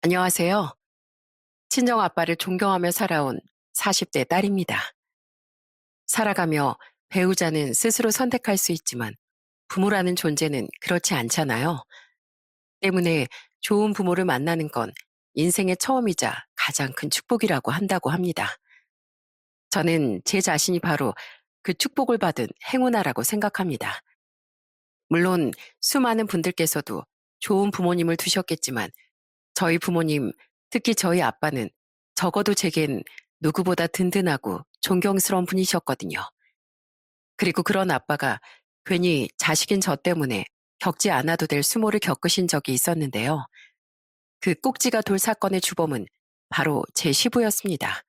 안녕하세요. 친정 아빠를 존경하며 살아온 40대 딸입니다. 살아가며 배우자는 스스로 선택할 수 있지만 부모라는 존재는 그렇지 않잖아요. 때문에 좋은 부모를 만나는 건 인생의 처음이자 가장 큰 축복이라고 한다고 합니다. 저는 제 자신이 바로 그 축복을 받은 행운아라고 생각합니다. 물론 수많은 분들께서도 좋은 부모님을 두셨겠지만 저희 부모님, 특히 저희 아빠는 적어도 제겐 누구보다 든든하고 존경스러운 분이셨거든요. 그리고 그런 아빠가 괜히 자식인 저 때문에 겪지 않아도 될 수모를 겪으신 적이 있었는데요. 그 꼭지가 돌 사건의 주범은 바로 제 시부였습니다.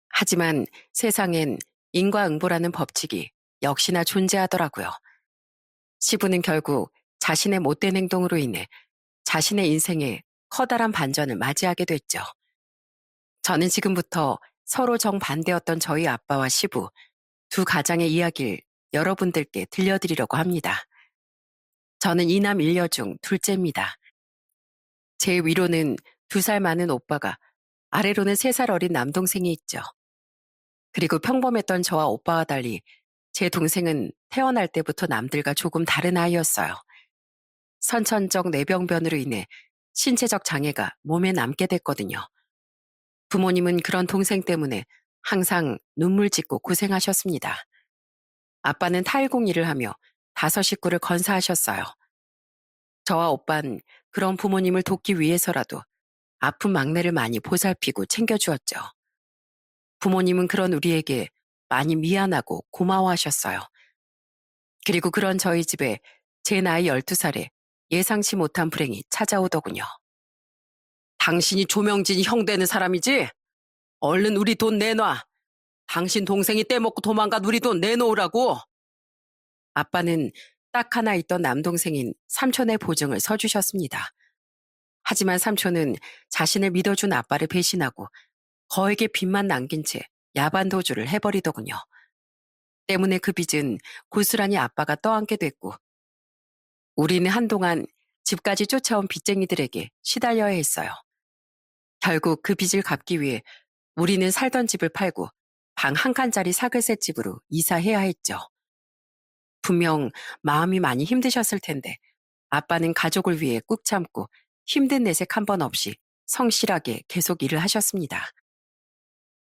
하지만 세상엔 인과응보라는 법칙이 역시나 존재하더라고요. 시부는 결국 자신의 못된 행동으로 인해 자신의 인생에 커다란 반전을 맞이하게 됐죠. 저는 지금부터 서로 정반대였던 저희 아빠와 시부, 두 가장의 이야기를 여러분들께 들려드리려고 합니다. 저는 이남 일녀 중 둘째입니다. 제 위로는 2살 많은 오빠가, 아래로는 3살 어린 남동생이 있죠. 그리고 평범했던 저와 오빠와 달리 제 동생은 태어날 때부터 남들과 조금 다른 아이였어요. 선천적 뇌병변으로 인해 신체적 장애가 몸에 남게 됐거든요. 부모님은 그런 동생 때문에 항상 눈물 짓고 고생하셨습니다. 아빠는 타일공 일을 하며 5식구를 건사하셨어요. 저와 오빤 그런 부모님을 돕기 위해서라도 아픈 막내를 많이 보살피고 챙겨주었죠. 부모님은 그런 우리에게 많이 미안하고 고마워하셨어요. 그리고 그런 저희 집에 제 나이 12살에 예상치 못한 불행이 찾아오더군요. 당신이 조명진이 형 되는 사람이지? 얼른 우리 돈 내놔. 당신 동생이 떼먹고 도망간 우리 돈 내놓으라고. 아빠는 딱 하나 있던 남동생인 삼촌의 보증을 서주셨습니다. 하지만 삼촌은 자신을 믿어준 아빠를 배신하고 거액의 빚만 남긴 채 야반도주를 해버리더군요. 때문에 그 빚은 고스란히 아빠가 떠안게 됐고 우리는 한동안 집까지 쫓아온 빚쟁이들에게 시달려야 했어요. 결국 그 빚을 갚기 위해 우리는 살던 집을 팔고 방 한 칸짜리 사글세 집으로 이사해야 했죠. 분명 마음이 많이 힘드셨을 텐데 아빠는 가족을 위해 꾹 참고 힘든 내색 한 번 없이 성실하게 계속 일을 하셨습니다.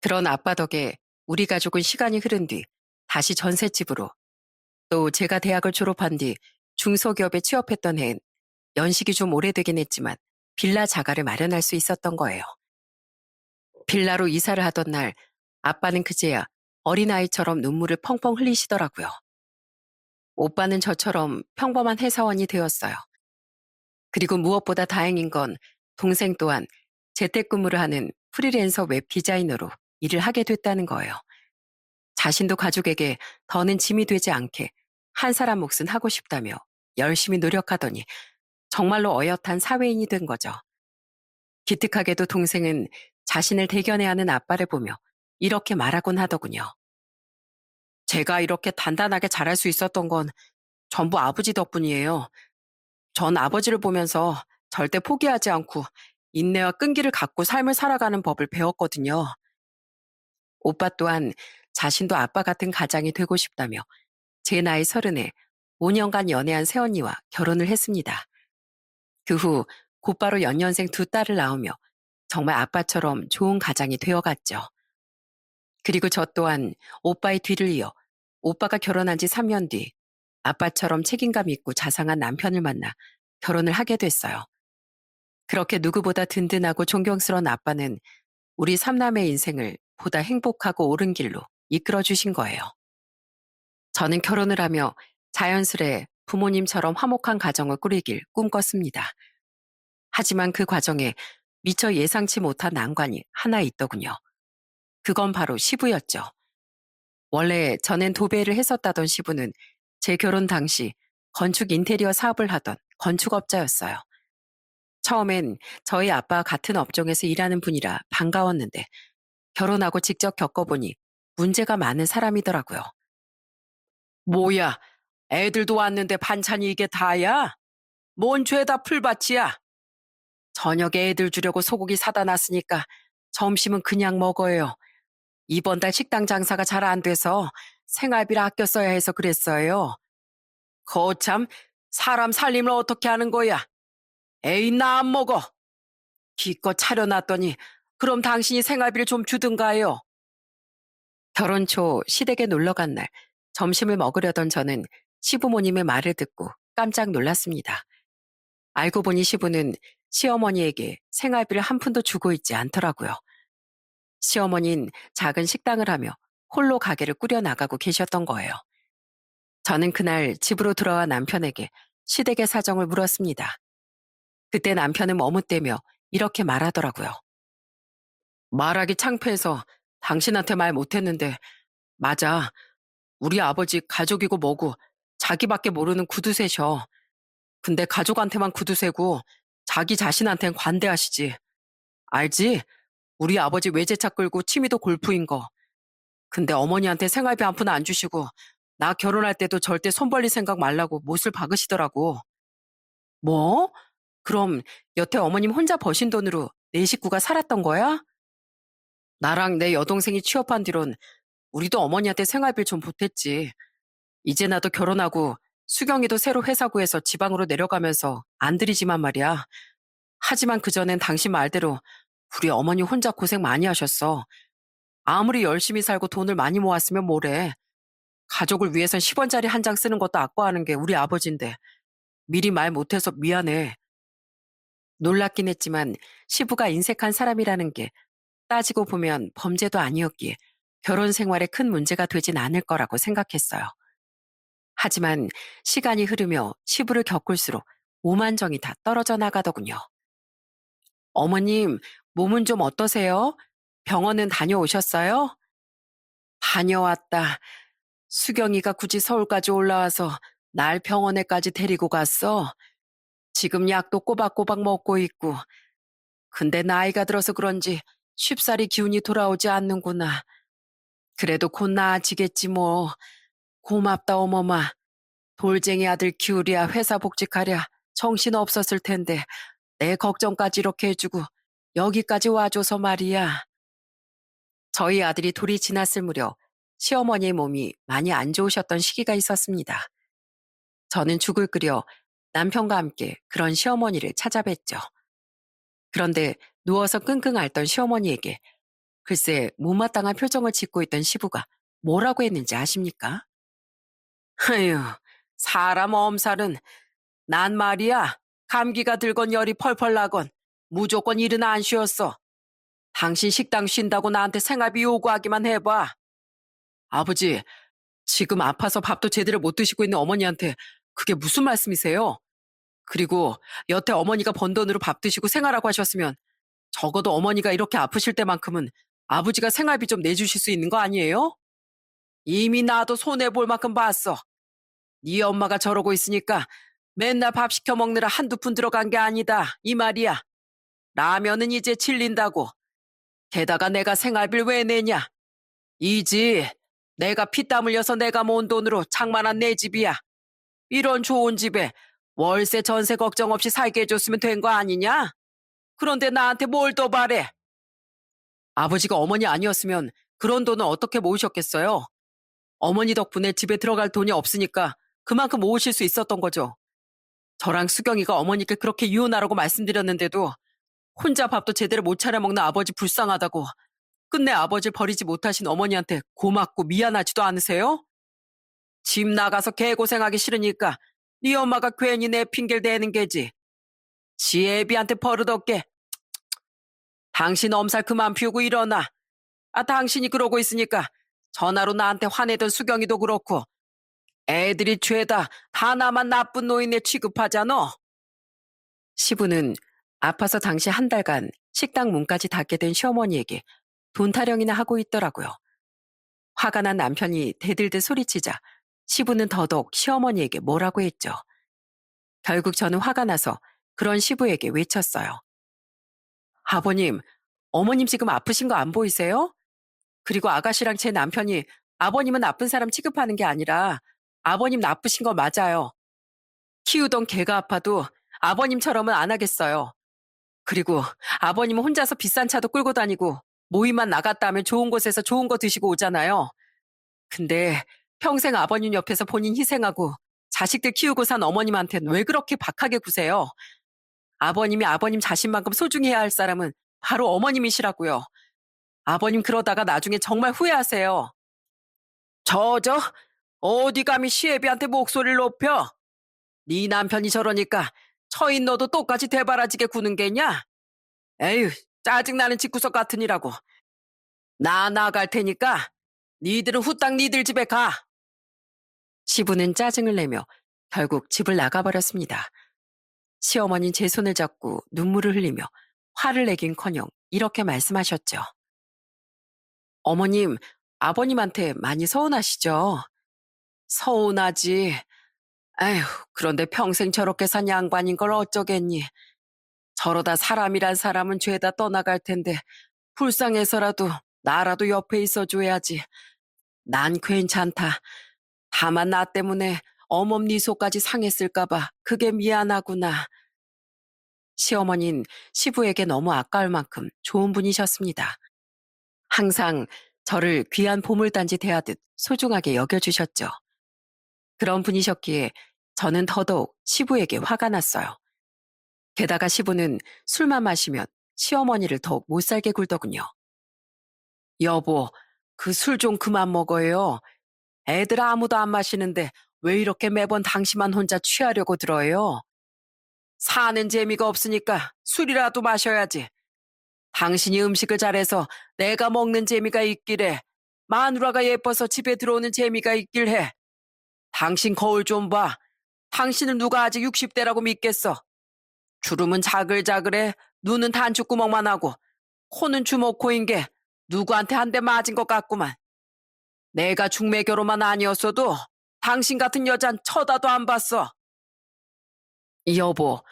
그런 아빠 덕에 우리 가족은 시간이 흐른 뒤 다시 전셋집으로, 또 제가 대학을 졸업한 뒤 중소기업에 취업했던 해엔 연식이 좀 오래되긴 했지만 빌라 자가를 마련할 수 있었던 거예요. 빌라로 이사를 하던 날 아빠는 그제야 어린아이처럼 눈물을 펑펑 흘리시더라고요. 오빠는 저처럼 평범한 회사원이 되었어요. 그리고 무엇보다 다행인 건 동생 또한 재택근무를 하는 프리랜서 웹 디자이너로 일을 하게 됐다는 거예요. 자신도 가족에게 더는 짐이 되지 않게 한 사람 몫은 하고 싶다며 열심히 노력하더니 정말로 어엿한 사회인이 된 거죠. 기특하게도 동생은 자신을 대견해 하는 아빠를 보며 이렇게 말하곤 하더군요. 제가 이렇게 단단하게 자랄 수 있었던 건 전부 아버지 덕분이에요. 전 아버지를 보면서 절대 포기하지 않고 인내와 끈기를 갖고 삶을 살아가는 법을 배웠거든요. 오빠 또한 자신도 아빠 같은 가장이 되고 싶다며 제 나이 30에 5년간 연애한 새언니와 결혼을 했습니다. 그 후 곧바로 연년생 2딸을 낳으며 정말 아빠처럼 좋은 가장이 되어갔죠. 그리고 저 또한 오빠의 뒤를 이어 오빠가 결혼한 지 3년 뒤 아빠처럼 책임감 있고 자상한 남편을 만나 결혼을 하게 됐어요. 그렇게 누구보다 든든하고 존경스러운 아빠는 우리 3남의 인생을 보다 행복하고 옳은 길로 이끌어 주신 거예요. 저는 결혼을 하며 자연스레 부모님처럼 화목한 가정을 꾸리길 꿈꿨습니다. 하지만 그 과정에 미처 예상치 못한 난관이 하나 있더군요. 그건 바로 시부였죠. 원래 전엔 도배를 했었다던 시부는 제 결혼 당시 건축 인테리어 사업을 하던 건축업자였어요. 처음엔 저희 아빠와 같은 업종에서 일하는 분이라 반가웠는데 결혼하고 직접 겪어보니 문제가 많은 사람이더라고요. 뭐야, 애들도 왔는데 반찬이 이게 다야? 뭔 죄다 풀밭이야? 저녁에 애들 주려고 소고기 사다 놨으니까 점심은 그냥 먹어요. 이번 달 식당 장사가 잘 안 돼서 생활비를 아껴 써야 해서 그랬어요. 거참, 사람 살림을 어떻게 하는 거야? 에이, 나 안 먹어. 기껏 차려놨더니 그럼 당신이 생활비를 좀 주든가요. 결혼 초 시댁에 놀러 간 날 점심을 먹으려던 저는 시부모님의 말을 듣고 깜짝 놀랐습니다. 알고 보니 시부는 시어머니에게 생활비를 한 푼도 주고 있지 않더라고요. 시어머니는 작은 식당을 하며 홀로 가게를 꾸려나가고 계셨던 거예요. 저는 그날 집으로 돌아와 남편에게 시댁의 사정을 물었습니다. 그때 남편은 머뭇대며 이렇게 말하더라고요. 말하기 창피해서 당신한테 말 못했는데, 맞아. 우리 아버지 가족이고 뭐고 자기밖에 모르는 구두쇠셔. 근데 가족한테만 구두쇠고 자기 자신한텐 관대하시지. 알지? 우리 아버지 외제차 끌고 취미도 골프인 거. 근데 어머니한테 생활비 한 푼 안 주시고 나 결혼할 때도 절대 손 벌릴 생각 말라고 못을 박으시더라고. 뭐? 그럼 여태 어머님 혼자 버신 돈으로 내 식구가 살았던 거야? 나랑 내 여동생이 취업한 뒤론 우리도 어머니한테 생활비를 좀 보탰지. 이제 나도 결혼하고 수경이도 새로 회사 구해서 지방으로 내려가면서 안 드리지만 말이야. 하지만 그전엔 당신 말대로 우리 어머니 혼자 고생 많이 하셨어. 아무리 열심히 살고 돈을 많이 모았으면 뭐래. 가족을 위해선 10원짜리 한 장 쓰는 것도 아까워하는 게 우리 아버지인데 미리 말 못해서 미안해. 놀랍긴 했지만 시부가 인색한 사람이라는 게 따지고 보면 범죄도 아니었기에 결혼 생활에 큰 문제가 되진 않을 거라고 생각했어요. 하지만 시간이 흐르며 시부를 겪을수록 오만정이 다 떨어져 나가더군요. 어머님, 몸은 좀 어떠세요? 병원은 다녀오셨어요? 다녀왔다. 수경이가 굳이 서울까지 올라와서 날 병원에까지 데리고 갔어. 지금 약도 꼬박꼬박 먹고 있고. 근데 나이가 들어서 그런지 쉽사리 기운이 돌아오지 않는구나. 그래도 곧 나아지겠지 뭐. 고맙다 어머마. 돌쟁이 아들 키우랴 회사 복직하랴 정신 없었을 텐데 내 걱정까지 이렇게 해주고 여기까지 와줘서 말이야. 저희 아들이 돌이 지났을 무렵 시어머니의 몸이 많이 안 좋으셨던 시기가 있었습니다. 저는 죽을 끓여 남편과 함께 그런 시어머니를 찾아뵀죠. 그런데 누워서 끙끙 앓던 시어머니에게 글쎄 못마땅한 표정을 짓고 있던 시부가 뭐라고 했는지 아십니까? 아휴, 사람 엄살은 난 말이야. 감기가 들건 열이 펄펄 나건 무조건 일은 안 쉬었어. 당신 식당 쉰다고 나한테 생활비 요구하기만 해봐. 아버지, 지금 아파서 밥도 제대로 못 드시고 있는 어머니한테 그게 무슨 말씀이세요? 그리고 여태 어머니가 번 돈으로 밥 드시고 생활하고 하셨으면 적어도 어머니가 이렇게 아프실 때만큼은 아버지가 생활비 좀 내주실 수 있는 거 아니에요? 이미 나도 손해볼 만큼 봤어. 네 엄마가 저러고 있으니까 맨날 밥 시켜 먹느라 한두 푼 들어간 게 아니다. 이 말이야. 라면은 이제 질린다고. 게다가 내가 생활비를 왜 내냐? 이 집, 내가 피땀 흘려서 내가 모은 돈으로 장만한 내 집이야. 이런 좋은 집에 월세 전세 걱정 없이 살게 해줬으면 된 거 아니냐? 그런데 나한테 뭘 더 바래? 아버지가 어머니 아니었으면 그런 돈을 어떻게 모으셨겠어요? 어머니 덕분에 집에 들어갈 돈이 없으니까 그만큼 모으실 수 있었던 거죠. 저랑 수경이가 어머니께 그렇게 이혼하라고 말씀드렸는데도 혼자 밥도 제대로 못 차려 먹는 아버지 불쌍하다고 끝내 아버지를 버리지 못하신 어머니한테 고맙고 미안하지도 않으세요? 집 나가서 개고생하기 싫으니까 네 엄마가 괜히 내 핑계를 대는 게지. 지 애비한테 버릇없게. 당신 엄살 그만 피우고 일어나. 당신이 그러고 있으니까 전화로 나한테 화내던 수경이도 그렇고 애들이 죄다 다 나만 나쁜 노인에 취급하잖아. 시부는 아파서 당시 한 달간 식당 문까지 닫게 된 시어머니에게 돈 타령이나 하고 있더라고요. 화가 난 남편이 대들듯 소리치자 시부는 더더욱 시어머니에게 뭐라고 했죠. 결국 저는 화가 나서 그런 시부에게 외쳤어요. 아버님, 어머님 지금 아프신 거 안 보이세요? 그리고 아가씨랑 제 남편이 아버님은 나쁜 사람 취급하는 게 아니라 아버님 나쁘신 거 맞아요. 키우던 개가 아파도 아버님처럼은 안 하겠어요. 그리고 아버님은 혼자서 비싼 차도 끌고 다니고 모임만 나갔다 하면 좋은 곳에서 좋은 거 드시고 오잖아요. 근데 평생 아버님 옆에서 본인 희생하고 자식들 키우고 산 어머님한테는 왜 그렇게 박하게 구세요? 아버님이 아버님 자신만큼 소중히 해야 할 사람은 바로 어머님이시라고요. 아버님 그러다가 나중에 정말 후회하세요. 저, 어디 감히 시애비한테 목소리를 높여? 네 남편이 저러니까 처인 너도 똑같이 대바라지게 구는 게냐? 에휴, 짜증나는 집구석 같으니라고. 나 나갈 테니까 니들은 후딱 니들 집에 가. 시부는 짜증을 내며 결국 집을 나가버렸습니다. 시어머니는 제 손을 잡고 눈물을 흘리며 화를 내긴커녕 이렇게 말씀하셨죠. 어머님, 아버님한테 많이 서운하시죠? 서운하지. 에휴, 그런데 평생 저렇게 산 양반인 걸 어쩌겠니? 저러다 사람이란 사람은 죄다 떠나갈 텐데 불쌍해서라도 나라도 옆에 있어줘야지. 난 괜찮다. 다만 나 때문에 어멈니 속까지 상했을까봐 그게 미안하구나. 시어머니는 시부에게 너무 아까울 만큼 좋은 분이셨습니다. 항상 저를 귀한 보물단지 대하듯 소중하게 여겨주셨죠. 그런 분이셨기에 저는 더더욱 시부에게 화가 났어요. 게다가 시부는 술만 마시면 시어머니를 더욱 못살게 굴더군요. 여보, 그 술 좀 그만 먹어요. 애들 아무도 안 마시는데 왜 이렇게 매번 당신만 혼자 취하려고 들어요? 사는 재미가 없으니까 술이라도 마셔야지. 당신이 음식을 잘해서 내가 먹는 재미가 있기래. 마누라가 예뻐서 집에 들어오는 재미가 있길 해. 당신 거울 좀 봐. 당신은 누가 아직 60대라고 믿겠어. 주름은 자글자글해. 눈은 단추구멍만 하고 코는 주먹코인 게 누구한테 한 대 맞은 것 같구만. 내가 중매결혼만 아니었어도 당신 같은 여잔 쳐다도 안 봤어. 여보,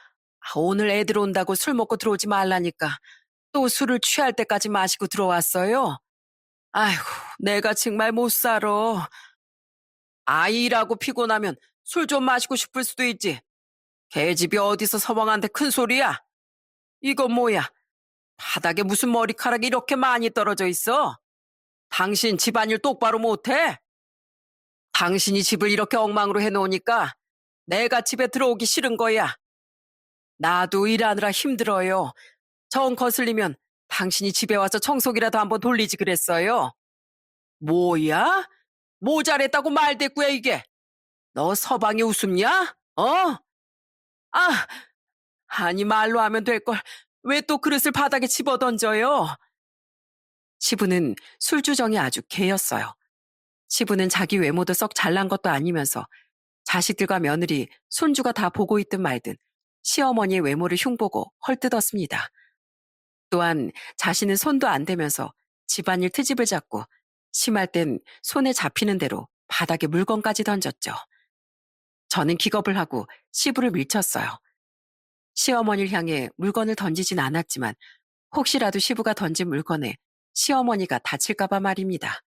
오늘 애들 온다고 술 먹고 들어오지 말라니까 또 술을 취할 때까지 마시고 들어왔어요. 아이고, 내가 정말 못 살아. 아이라고 피곤하면 술 좀 마시고 싶을 수도 있지. 계집이 어디서 서방한테 큰 소리야? 이건 뭐야? 바닥에 무슨 머리카락이 이렇게 많이 떨어져 있어? 당신 집안일 똑바로 못해? 당신이 집을 이렇게 엉망으로 해놓으니까 내가 집에 들어오기 싫은 거야. 나도 일하느라 힘들어요. 정 거슬리면 당신이 집에 와서 청소기라도 한번 돌리지 그랬어요. 뭐야? 모자랬다고 말대꾸야 이게. 너 서방이 웃음냐? 어? 아, 아니 말로 하면 될 걸 왜 또 그릇을 바닥에 집어던져요? 시부는 술주정이 아주 개였어요. 시부는 자기 외모도 썩 잘난 것도 아니면서 자식들과 며느리, 손주가 다 보고 있든 말든 시어머니의 외모를 흉보고 헐뜯었습니다. 또한 자신은 손도 안 대면서 집안일 트집을 잡고 심할 땐 손에 잡히는 대로 바닥에 물건까지 던졌죠. 저는 기겁을 하고 시부를 밀쳤어요. 시어머니를 향해 물건을 던지진 않았지만 혹시라도 시부가 던진 물건에 시어머니가 다칠까봐 말입니다.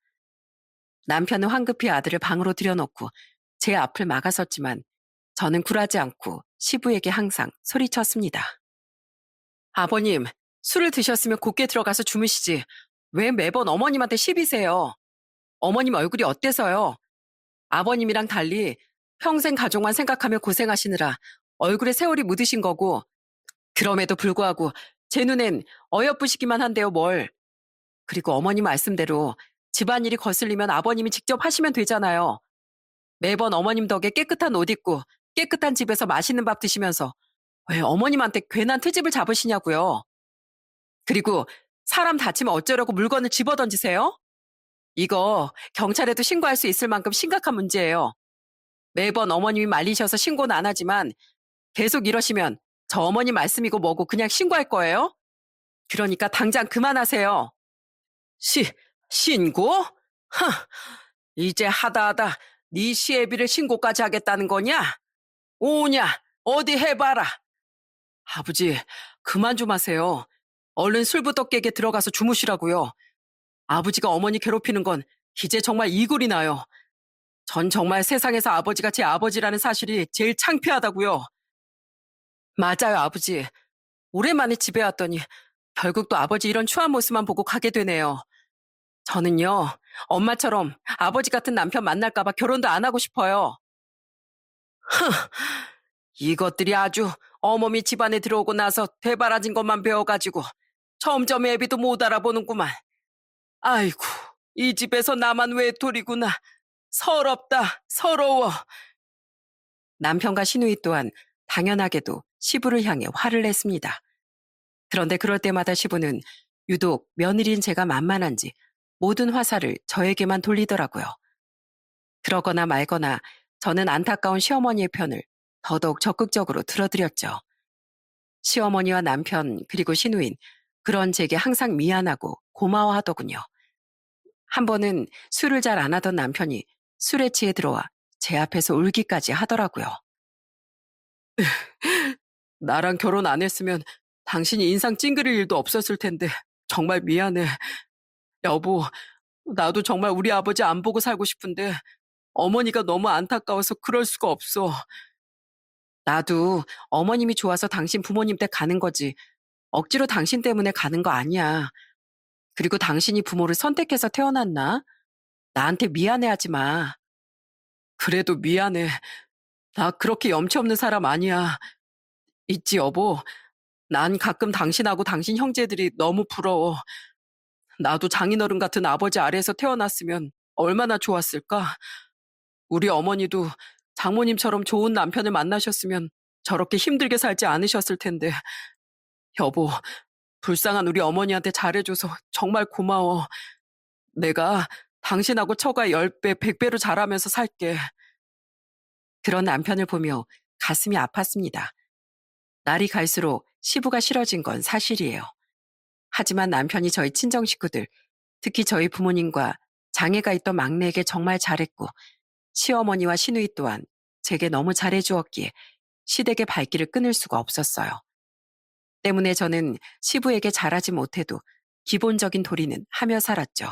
남편은 황급히 아들을 방으로 들여놓고 제 앞을 막아섰지만 저는 굴하지 않고 시부에게 항상 소리쳤습니다. 아버님, 술을 드셨으면 곱게 들어가서 주무시지. 왜 매번 어머님한테 시비세요? 어머님 얼굴이 어때서요? 아버님이랑 달리 평생 가족만 생각하며 고생하시느라 얼굴에 세월이 묻으신 거고 그럼에도 불구하고 제 눈엔 어여쁘시기만 한데요, 뭘. 그리고 어머니 말씀대로 집안일이 거슬리면 아버님이 직접 하시면 되잖아요. 매번 어머님 덕에 깨끗한 옷 입고 깨끗한 집에서 맛있는 밥 드시면서 왜 어머님한테 괜한 트집을 잡으시냐고요. 그리고 사람 다치면 어쩌려고 물건을 집어던지세요? 이거 경찰에도 신고할 수 있을 만큼 심각한 문제예요. 매번 어머님이 말리셔서 신고는 안 하지만 계속 이러시면 저 어머님 말씀이고 뭐고 그냥 신고할 거예요? 그러니까 당장 그만하세요. 신고? 이제 하다하다 네 시애비를 신고까지 하겠다는 거냐? 오냐, 어디 해봐라. 아버지, 그만 좀 하세요. 얼른 술부터 깨게 들어가서 주무시라고요. 아버지가 어머니 괴롭히는 건 이제 정말 이골이 나요. 전 정말 세상에서 아버지가 제 아버지라는 사실이 제일 창피하다고요. 맞아요, 아버지. 오랜만에 집에 왔더니 결국 또 아버지 이런 추한 모습만 보고 가게 되네요. 저는요, 엄마처럼 아버지 같은 남편 만날까봐 결혼도 안 하고 싶어요. 이것들이 아주 어머니 집안에 들어오고 나서 되바라진 것만 배워가지고 점점 애비도 못 알아보는구만. 아이고, 이 집에서 나만 외톨이구나. 서럽다, 서러워. 남편과 시누이 또한 당연하게도 시부를 향해 화를 냈습니다. 그런데 그럴 때마다 시부는 유독 며느리인 제가 만만한지 모든 화살을 저에게만 돌리더라고요. 그러거나 말거나 저는 안타까운 시어머니의 편을 더더욱 적극적으로 들어드렸죠. 시어머니와 남편 그리고 시누인 그런 제게 항상 미안하고 고마워하더군요. 한 번은 술을 잘 안 하던 남편이 술에 취해 들어와 제 앞에서 울기까지 하더라고요. 나랑 결혼 안 했으면 당신이 인상 찡그릴 일도 없었을 텐데 정말 미안해. 여보, 나도 정말 우리 아버지 안 보고 살고 싶은데 어머니가 너무 안타까워서 그럴 수가 없어. 나도 어머님이 좋아서 당신 부모님 댁 가는 거지. 억지로 당신 때문에 가는 거 아니야. 그리고 당신이 부모를 선택해서 태어났나? 나한테 미안해하지 마. 그래도 미안해. 나 그렇게 염치 없는 사람 아니야. 있지, 여보. 난 가끔 당신하고 당신 형제들이 너무 부러워. 나도 장인어른 같은 아버지 아래에서 태어났으면 얼마나 좋았을까? 우리 어머니도 장모님처럼 좋은 남편을 만나셨으면 저렇게 힘들게 살지 않으셨을 텐데. 여보, 불쌍한 우리 어머니한테 잘해줘서 정말 고마워. 내가 당신하고 처가 10배, 100배로 잘하면서 살게. 그런 남편을 보며 가슴이 아팠습니다. 날이 갈수록 시부가 싫어진 건 사실이에요. 하지만 남편이 저희 친정 식구들, 특히 저희 부모님과 장애가 있던 막내에게 정말 잘했고, 시어머니와 시누이 또한 제게 너무 잘해주었기에 시댁의 발길을 끊을 수가 없었어요. 때문에 저는 시부에게 잘하지 못해도 기본적인 도리는 하며 살았죠.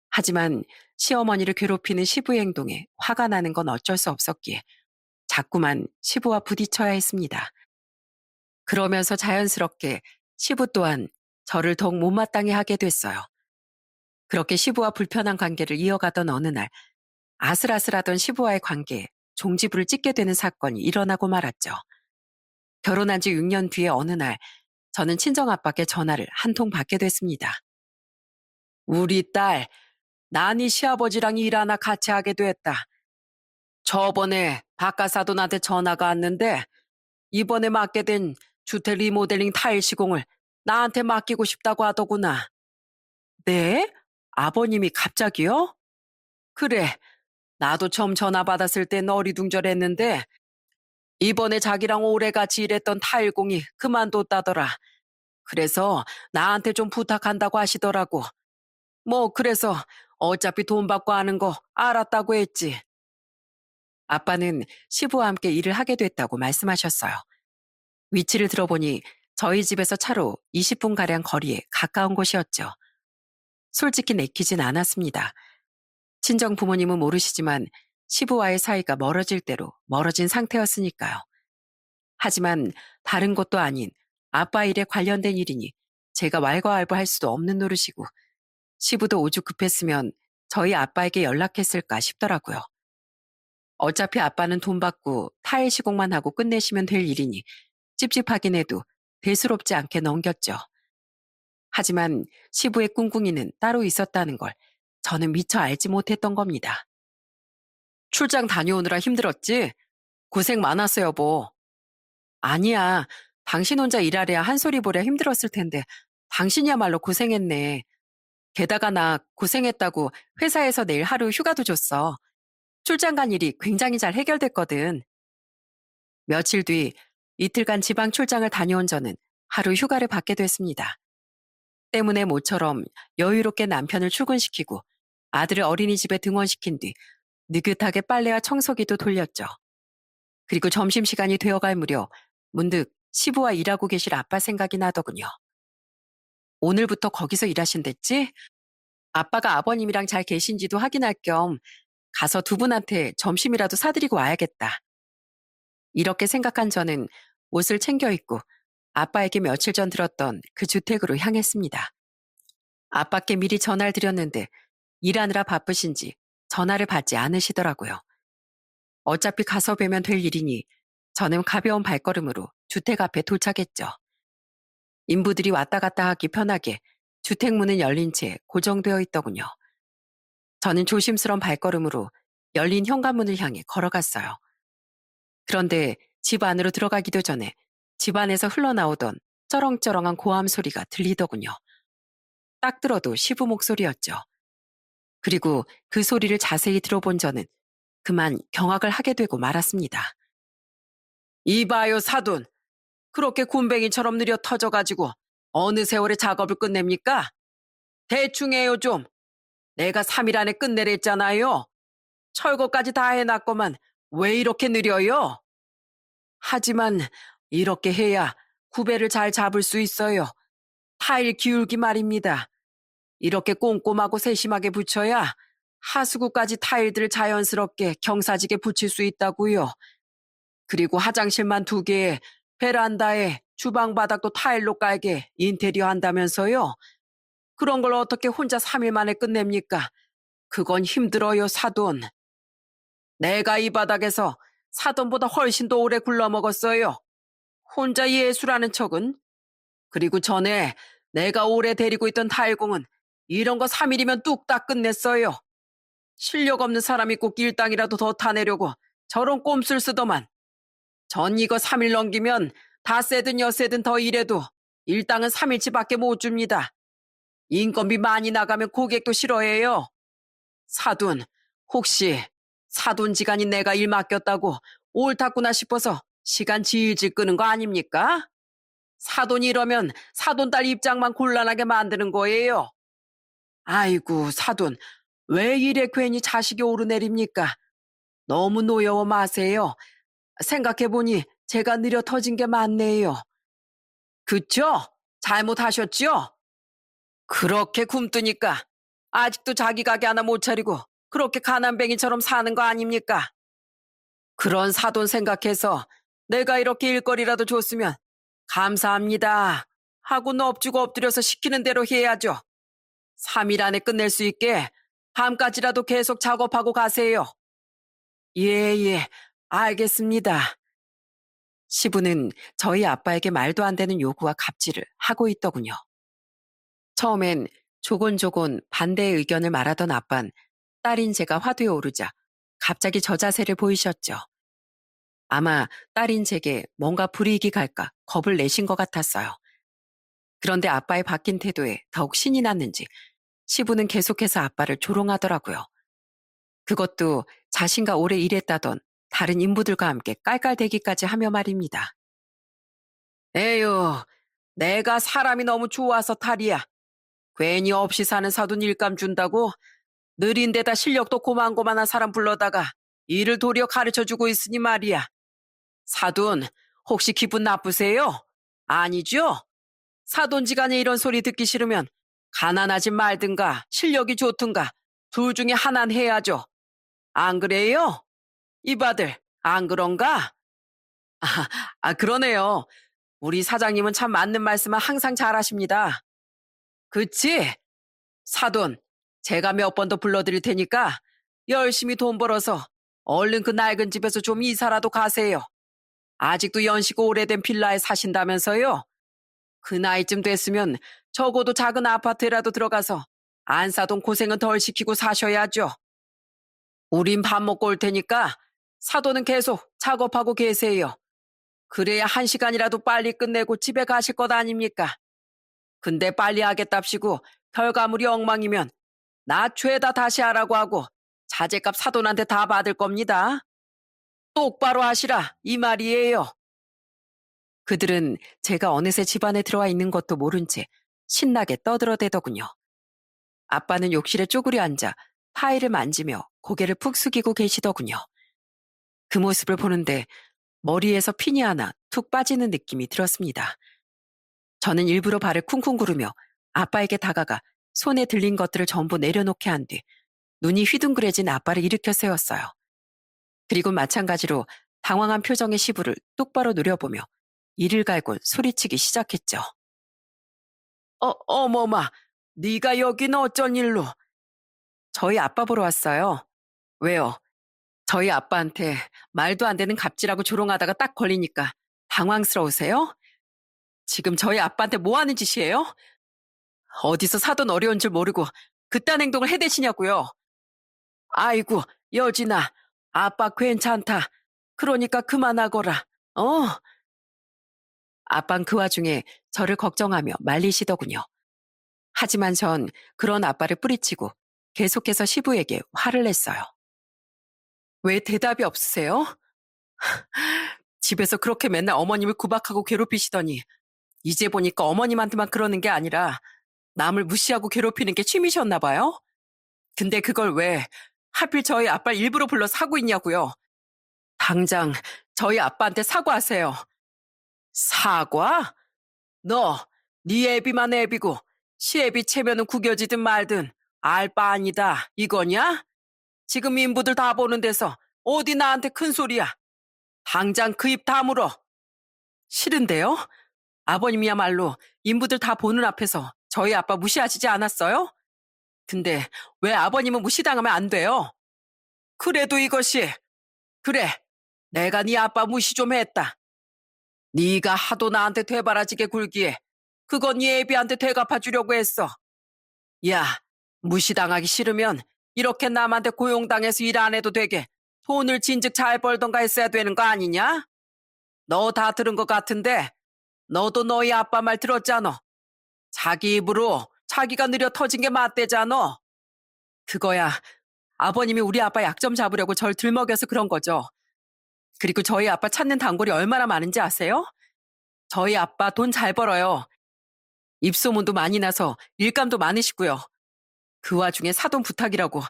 하지만 시어머니를 괴롭히는 시부의 행동에 화가 나는 건 어쩔 수 없었기에 자꾸만 시부와 부딪혀야 했습니다. 그러면서 자연스럽게 시부 또한 저를 더욱 못마땅해 하게 됐어요. 그렇게 시부와 불편한 관계를 이어가던 어느 날 아슬아슬하던 시부와의 관계에 종지부를 찍게 되는 사건이 일어나고 말았죠. 결혼한 지 6년 뒤에 어느 날 저는 친정아빠께 전화를 한 통 받게 됐습니다. 우리 딸, 난이 시아버지랑 일 하나 같이 하게 됐다. 저번에 바깥사돈한테 전화가 왔는데 이번에 맡게 된 주택 리모델링 타일 시공을 나한테 맡기고 싶다고 하더구나. 네? 아버님이 갑자기요? 그래, 나도 처음 전화 받았을 땐 어리둥절했는데 이번에 자기랑 오래 같이 일했던 타일공이 그만뒀다더라. 그래서 나한테 좀 부탁한다고 하시더라고. 뭐 그래서 어차피 돈 받고 하는 거 알았다고 했지. 아빠는 시부와 함께 일을 하게 됐다고 말씀하셨어요. 위치를 들어보니 저희 집에서 차로 20분가량 거리에 가까운 곳이었죠. 솔직히 내키진 않았습니다. 친정 부모님은 모르시지만 시부와의 사이가 멀어질 대로 멀어진 상태였으니까요. 하지만 다른 것도 아닌 아빠 일에 관련된 일이니 제가 왈가왈부할 수도 없는 노릇이고 시부도 오죽 급했으면 저희 아빠에게 연락했을까 싶더라고요. 어차피 아빠는 돈 받고 타일 시공만 하고 끝내시면 될 일이니 찝찝하긴 해도 대수롭지 않게 넘겼죠. 하지만 시부의 꿍꿍이는 따로 있었다는 걸 저는 미처 알지 못했던 겁니다. 출장 다녀오느라 힘들었지? 고생 많았어, 여보. 아니야. 당신 혼자 일하랴 한 소리 보랴 힘들었을 텐데 당신이야말로 고생했네. 게다가 나 고생했다고 회사에서 내일 하루 휴가도 줬어. 출장 간 일이 굉장히 잘 해결됐거든. 며칠 뒤 이틀간 지방 출장을 다녀온 저는 하루 휴가를 받게 됐습니다. 때문에 모처럼 여유롭게 남편을 출근시키고 아들을 어린이집에 등원시킨 뒤 느긋하게 빨래와 청소기도 돌렸죠. 그리고 점심시간이 되어갈 무렵 문득 시부와 일하고 계실 아빠 생각이 나더군요. 오늘부터 거기서 일하신댔지? 아빠가 아버님이랑 잘 계신지도 확인할 겸 가서 두 분한테 점심이라도 사드리고 와야겠다. 이렇게 생각한 저는 옷을 챙겨 입고 아빠에게 며칠 전 들었던 그 주택으로 향했습니다. 아빠께 미리 전화를 드렸는데 일하느라 바쁘신지 전화를 받지 않으시더라고요. 어차피 가서 뵈면 될 일이니 저는 가벼운 발걸음으로 주택 앞에 도착했죠. 인부들이 왔다 갔다 하기 편하게 주택 문은 열린 채 고정되어 있더군요. 저는 조심스러운 발걸음으로 열린 현관문을 향해 걸어갔어요. 그런데 집 안으로 들어가기도 전에 집 안에서 흘러나오던 쩌렁쩌렁한 고함 소리가 들리더군요. 딱 들어도 시부 목소리였죠. 그리고 그 소리를 자세히 들어본 저는 그만 경악을 하게 되고 말았습니다. 이봐요, 사돈. 그렇게 굼벵이처럼 느려 터져가지고 어느 세월에 작업을 끝냅니까? 대충 해요 좀. 내가 3일 안에 끝내랬잖아요. 철거까지 다 해놨건만 왜 이렇게 느려요? 하지만 이렇게 해야 구배를 잘 잡을 수 있어요. 타일 기울기 말입니다. 이렇게 꼼꼼하고 세심하게 붙여야 하수구까지 타일들을 자연스럽게 경사지게 붙일 수 있다고요. 그리고 화장실만 2개에 베란다에 주방 바닥도 타일로 깔게 인테리어 한다면서요. 그런 걸 어떻게 혼자 3일 만에 끝냅니까? 그건 힘들어요, 사돈. 내가 이 바닥에서 사돈보다 훨씬 더 오래 굴러먹었어요. 혼자 예술하는 척은. 그리고 전에 내가 오래 데리고 있던 타일공은 이런 거 3일이면 뚝딱 끝냈어요. 실력 없는 사람이 꼭 일당이라도 더 타내려고 저런 꼼수를 쓰더만. 전 이거 3일 넘기면 닷새든 엿새든 더 일해도 일당은 3일치밖에 못 줍니다. 인건비 많이 나가면 고객도 싫어해요. 사돈, 혹시 사돈지간이 내가 일 맡겼다고 옳았구나 싶어서 시간 질질 끄는 거 아닙니까? 사돈이 이러면 사돈딸 입장만 곤란하게 만드는 거예요. 아이고, 사돈, 왜 이래 괜히 자식이 오르내립니까? 너무 노여워 마세요. 생각해보니 제가 느려 터진 게 맞네요. 그쵸? 잘못하셨죠? 그렇게 굶뜨니까 아직도 자기 가게 하나 못 차리고 그렇게 가난뱅이처럼 사는 거 아닙니까? 그런 사돈 생각해서 내가 이렇게 일거리라도 줬으면 감사합니다 하고 넙죽 엎드려서 시키는 대로 해야죠. 3일 안에 끝낼 수 있게 밤까지라도 계속 작업하고 가세요. 예, 알겠습니다. 시부는 저희 아빠에게 말도 안 되는 요구와 갑질을 하고 있더군요. 처음엔 조곤조곤 반대의 의견을 말하던 아빤 딸인 제가 화두에 오르자 갑자기 저 자세를 보이셨죠. 아마 딸인 제게 뭔가 불이익이 갈까 겁을 내신 것 같았어요. 그런데 아빠의 바뀐 태도에 더욱 신이 났는지 시부는 계속해서 아빠를 조롱하더라고요. 그것도 자신과 오래 일했다던 다른 인부들과 함께 깔깔대기까지 하며 말입니다. 에휴, 내가 사람이 너무 좋아서 탈이야. 괜히 없이 사는 사돈 일감 준다고 느린 데다 실력도 고만고만한 사람 불러다가 일을 도리어 가르쳐주고 있으니 말이야. 사돈, 혹시 기분 나쁘세요? 아니죠? 사돈지간에 이런 소리 듣기 싫으면 가난하지 말든가 실력이 좋든가 둘 중에 하나는 해야죠. 안 그래요? 이바들, 안 그런가? 그러네요. 우리 사장님은 참 맞는 말씀을 항상 잘하십니다. 그치? 사돈, 제가 몇 번 더 불러드릴 테니까 열심히 돈 벌어서 얼른 그 낡은 집에서 좀 이사라도 가세요. 아직도 연시고 오래된 빌라에 사신다면서요? 그 나이쯤 됐으면 적어도 작은 아파트라도 들어가서 안사돈 고생은 덜 시키고 사셔야죠. 우린 밥 먹고 올 테니까 사돈은 계속 작업하고 계세요. 그래야 1시간이라도 빨리 끝내고 집에 가실 것 아닙니까? 근데 빨리 하겠답시고 결과물이 엉망이면 나 죄다 다시 하라고 하고 자재값 사돈한테 다 받을 겁니다. 똑바로 하시라 이 말이에요. 그들은 제가 어느새 집안에 들어와 있는 것도 모른 채 신나게 떠들어대더군요. 아빠는 욕실에 쪼그려 앉아 파일을 만지며 고개를 푹 숙이고 계시더군요. 그 모습을 보는데 머리에서 핀이 하나 툭 빠지는 느낌이 들었습니다. 저는 일부러 발을 쿵쿵 구르며 아빠에게 다가가 손에 들린 것들을 전부 내려놓게 한 뒤 눈이 휘둥그레진 아빠를 일으켜 세웠어요. 그리고 마찬가지로 당황한 표정의 시부를 똑바로 노려보며 이를 갈고 소리치기 시작했죠. 어머마, 네가 여긴 어쩐 일로? 저희 아빠 보러 왔어요. 왜요? 저희 아빠한테 말도 안 되는 갑질하고 조롱하다가 딱 걸리니까 당황스러우세요? 지금 저희 아빠한테 뭐 하는 짓이에요? 어디서 사돈 어려운 줄 모르고 그딴 행동을 해대시냐고요. 아이고, 여진아, 아빠 괜찮다. 그러니까 그만하거라. 어? 아빤 그 와중에 저를 걱정하며 말리시더군요. 하지만 전 그런 아빠를 뿌리치고 계속해서 시부에게 화를 냈어요. 왜 대답이 없으세요? 집에서 그렇게 맨날 어머님을 구박하고 괴롭히시더니 이제 보니까 어머님한테만 그러는 게 아니라 남을 무시하고 괴롭히는 게 취미셨나 봐요? 근데 그걸 왜 하필 저희 아빠를 일부러 불러서 하고 있냐고요. 당장 저희 아빠한테 사과하세요. 사과? 너, 네 애비만 애비고 시애비 체면은 구겨지든 말든 알 바 아니다. 이거냐? 지금 인부들 다 보는 데서 어디 나한테 큰 소리야. 당장 그 입 다물어. 싫은데요? 아버님이야말로 인부들 다 보는 앞에서 저희 아빠 무시하시지 않았어요? 근데 왜 아버님은 무시당하면 안 돼요? 그래도 이것이 그래 내가 네 아빠 무시 좀 했다. 네가 하도 나한테 되바라지게 굴기에 그건 네 애비한테 되갚아 주려고 했어. 야, 무시당하기 싫으면 이렇게 남한테 고용당해서 일 안 해도 되게 돈을 진즉 잘 벌던가 했어야 되는 거 아니냐? 너 다 들은 것 같은데 너도 너희 아빠 말 들었잖아. 자기 입으로 자기가 느려 터진 게 맞대잖아. 그거야 아버님이 우리 아빠 약점 잡으려고 절 들먹여서 그런 거죠. 그리고 저희 아빠 찾는 단골이 얼마나 많은지 아세요? 저희 아빠 돈 잘 벌어요. 입소문도 많이 나서 일감도 많으시고요. 그 와중에 사돈 부탁이라고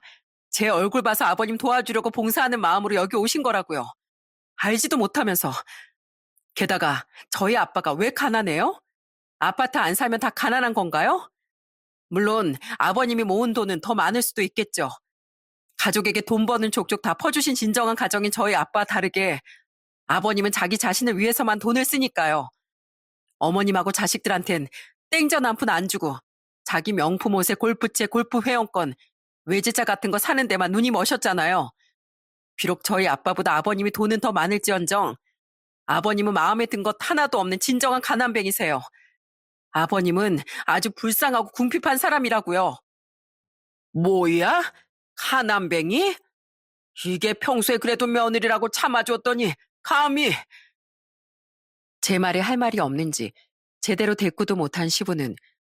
제 얼굴 봐서 아버님 도와주려고 봉사하는 마음으로 여기 오신 거라고요. 알지도 못하면서. 게다가 저희 아빠가 왜 가난해요? 아파트 안 살면 다 가난한 건가요? 물론 아버님이 모은 돈은 더 많을 수도 있겠죠. 가족에게 돈 버는 족족 다 퍼주신 진정한 가정인 저희 아빠와 다르게 아버님은 자기 자신을 위해서만 돈을 쓰니까요. 어머님하고 자식들한텐 땡전 한 푼 안 주고 자기 명품 옷에 골프채, 골프 회원권, 외제차 같은 거 사는 데만 눈이 머셨잖아요. 비록 저희 아빠보다 아버님이 돈은 더 많을지언정 아버님은 마음에 든 것 하나도 없는 진정한 가난뱅이세요. 아버님은 아주 불쌍하고 궁핍한 사람이라고요. 뭐야? 가난뱅이? 이게 평소에 그래도 며느리라고 참아줬더니 감히. 제 말에 할 말이 없는지 제대로 대꾸도 못한 시부는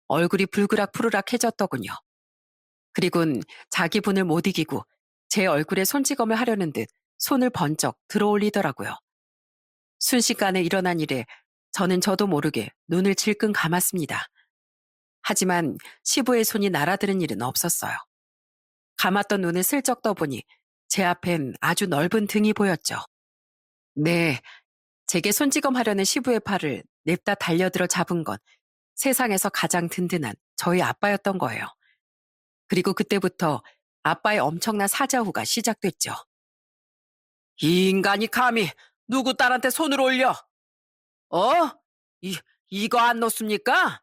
얼굴이 불그락푸르락해졌더군요. 그리곤 자기 분을 못 이기고 제 얼굴에 손찌검을 하려는 듯 손을 번쩍 들어올리더라고요. 순식간에 일어난 일에 저는 저도 모르게 눈을 질끈 감았습니다. 하지만 시부의 손이 날아드는 일은 없었어요. 감았던 눈을 슬쩍 떠보니 제 앞엔 아주 넓은 등이 보였죠. 네, 제게 손찌검하려는 시부의 팔을 냅다 달려들어 잡은 건 세상에서 가장 든든한 저희 아빠였던 거예요. 그리고 그때부터 아빠의 엄청난 사자후가 시작됐죠. 이 인간이 감히 누구 딸한테 손을 올려? 어? 이거 안 놓습니까?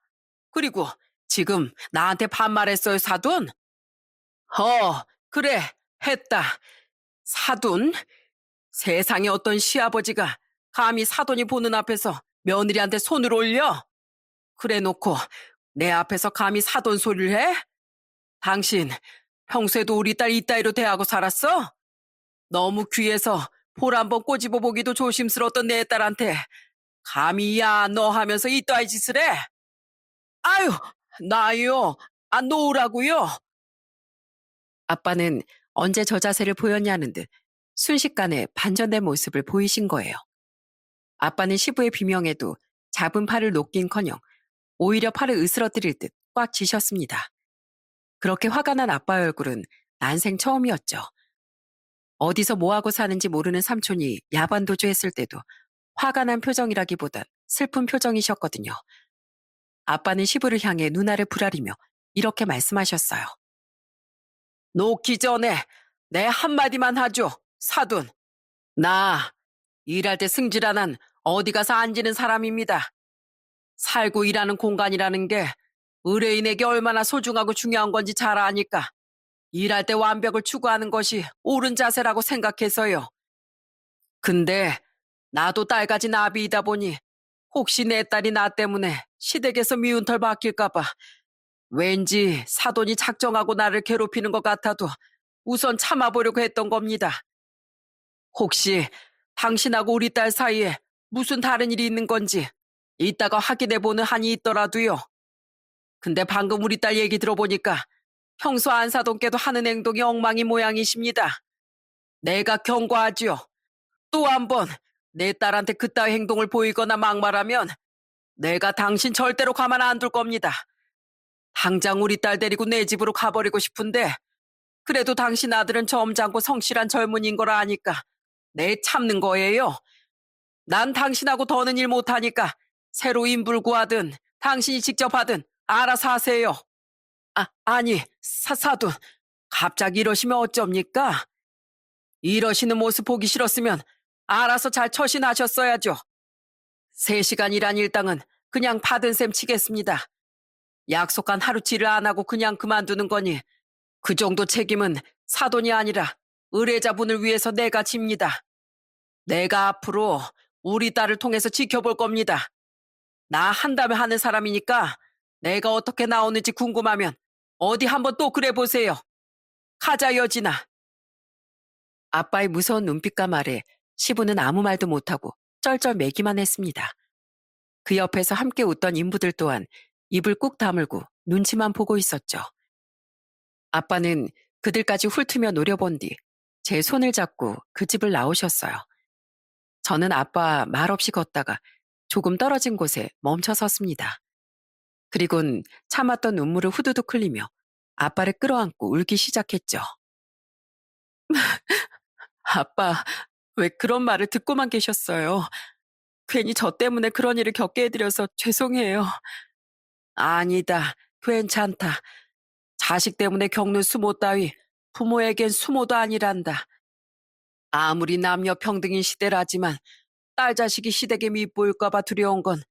그리고 지금 나한테 반말했어요, 사돈? 그래, 했다. 사돈? 세상에 어떤 시아버지가 감히 사돈이 보는 앞에서 며느리한테 손을 올려? 그래 놓고 내 앞에서 감히 사돈 소리를 해? 당신 평소에도 우리 딸 이따위로 대하고 살았어? 너무 귀해서 볼 한번 꼬집어 보기도 조심스러웠던 내 딸한테 감히 야 너 하면서 이따위 짓을 해? 아유, 나요. 안 놓으라고요. 아빠는 언제 저 자세를 보였냐는 듯 순식간에 반전된 모습을 보이신 거예요. 아빠는 시부의 비명에도 잡은 팔을 놓긴커녕 오히려 팔을 으스러뜨릴 듯 꽉 쥐셨습니다. 그렇게 화가 난 아빠의 얼굴은 난생 처음이었죠. 어디서 뭐하고 사는지 모르는 삼촌이 야반도주했을 때도 화가 난 표정이라기보단 슬픈 표정이셨거든요. 아빠는 시부를 향해 눈알을 부라리며 이렇게 말씀하셨어요. 놓기 전에 내 한마디만 하죠, 사돈. 나 일할 때 승질 안 한 어디 가서 앉는 사람입니다. 살고 일하는 공간이라는 게 의뢰인에게 얼마나 소중하고 중요한 건지 잘 아니까 일할 때 완벽을 추구하는 것이 옳은 자세라고 생각해서요. 근데 나도 딸까지 나비이다 보니 혹시 내 딸이 나 때문에 시댁에서 미운 털 박힐까봐 왠지 사돈이 작정하고 나를 괴롭히는 것 같아도 우선 참아보려고 했던 겁니다. 혹시 당신하고 우리 딸 사이에 무슨 다른 일이 있는 건지 이따가 확인해보는 한이 있더라도요. 근데 방금 우리 딸 얘기 들어보니까 평소 안사돈께도 하는 행동이 엉망인 모양이십니다. 내가 경고하지요. 또 한 번 내 딸한테 그따위 행동을 보이거나 막말하면 내가 당신 절대로 가만 안 둘 겁니다. 당장 우리 딸 데리고 내 집으로 가버리고 싶은데 그래도 당신 아들은 점잖고 성실한 젊은이인 걸 아니까 내 참는 거예요. 난 당신하고 더는 일 못하니까 새로 인불 구하든 당신이 직접 하든 알아서 하세요. 아니, 사돈. 갑자기 이러시면 어쩝니까? 이러시는 모습 보기 싫었으면 알아서 잘 처신하셨어야죠. 3시간 일한 일당은 그냥 받은 셈 치겠습니다. 약속한 하루치를 안 하고 그냥 그만두는 거니 그 정도 책임은 사돈이 아니라 의뢰자분을 위해서 내가 집니다. 내가 앞으로 우리 딸을 통해서 지켜볼 겁니다. 나 한다면 하는 사람이니까 내가 어떻게 나오는지 궁금하면 어디 한번 또 그래 보세요. 가자 여진아. 아빠의 무서운 눈빛과 말에 시부는 아무 말도 못하고 쩔쩔매기만 했습니다. 그 옆에서 함께 웃던 인부들 또한 입을 꾹 다물고 눈치만 보고 있었죠. 아빠는 그들까지 훑으며 노려본 뒤 제 손을 잡고 그 집을 나오셨어요. 저는 아빠 말없이 걷다가 조금 떨어진 곳에 멈춰 섰습니다. 그리곤 참았던 눈물을 후두둑 흘리며 아빠를 끌어안고 울기 시작했죠. 아빠, 왜 그런 말을 듣고만 계셨어요? 괜히 저 때문에 그런 일을 겪게 해드려서 죄송해요. 아니다, 괜찮다. 자식 때문에 겪는 수모 따위 부모에겐 수모도 아니란다. 아무리 남녀 평등인 시대라지만 딸 자식이 시댁에 밉보일까봐 두려운 건